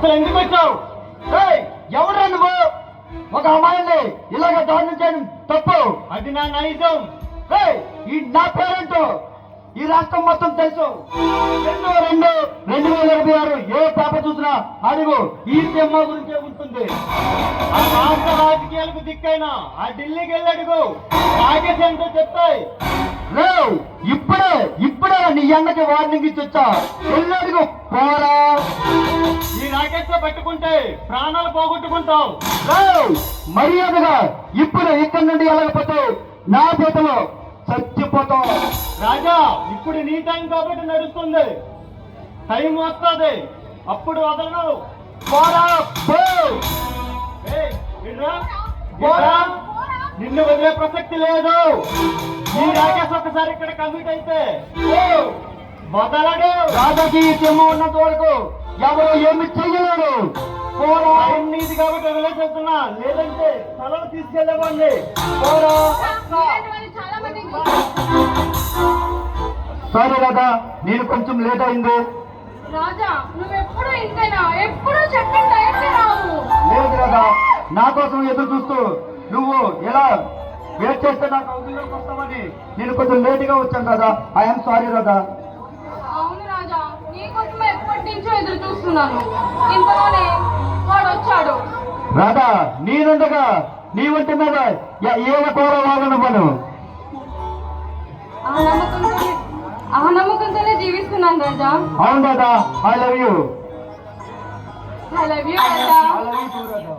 అసలు ఎందుకు వచ్చావు? ఎవరా నువ్వు? ఒక అమ్మాయిని ఇలాగ దారుణం చేయడం తప్పు. అది నా నైజం. ఈ నా పేరేంటో ఈ రాష్ట్రం మొత్తం తెలుసు. 2/2/2026 ఏ పేపర్ చూసినా అడుగు ఈ సినిమా గురించే ఉంటుంది. ఆ రాష్ట్ర రాజకీయాలకు దిక్కైనా ఆ ఢిల్లీకి వెళ్ళి అడుగు, రాకేష్ ఏంటో చెప్తాయి. ఇప్పుడే నీ అన్నకి వార్నింగ్ ఇచ్చొచ్చా? వెళ్ళడుగు పోరా. ఈ రాకేష్ తో పెట్టుకుంటే ప్రాణాలు పోగొట్టుకుంటావు. మర్యాదగా ఇప్పుడు ఇక్కడి నుండి వెళ్ళకపోతే నా చేతిలో చచ్చిపోతాం. రాజా, ఇప్పుడు నీ టైం కాబట్టి నడుస్తుంది. టైం వస్తుంది, అప్పుడు వదలను. పోరా పో. ఏయ్, విడ్రా, విడ్రా. నిన్ను వదిలే ప్రసక్తి లేదు. ఈ రాకేష్ ఒకసారి ఇక్కడ కమిట్ అయితే వదలడు. రాజాకి ఈ సినిమా ఉన్నంత వరకు ఎవరు ఏమి చెయ్యలేరు. పోరా. టైం నీది కాబట్టి వదిలేసేస్తున్నా, లేదంటే తలను తీసుకెళ్ళేవాడిని. పోరా. సారీ రాధా, నేను కొంచెం లేట్ అయింది. రాజా, నువ్వెప్పుడు ఇంతేనా? ఎప్పుడు చెప్పిన టైంకి రావు. లేదు రాధా, నా కోసం ఎదురు చూస్తూ నువ్వు ఎలా వెయిట్ చేస్తే నాకు అవుతుంలోకి వస్తామని నేను కొంచెం లేటుగా వచ్చాను రాధా. I'm sorry Radha. అవును రాజా, నీ కోసమే ఎప్పటి నుంచో ఎదురు చూస్తున్నాను. ఇంతలోనే వాడు వచ్చాడు. రాధా, నేనుండగా నీ ఒంటి మీద ఏమ కూర వాళ్ళను. ఆ నమ్మకంతోనే జీవిస్తున్నాను రాజా. అవును Radha, I love you. I love you Raja. I love you too, Radha.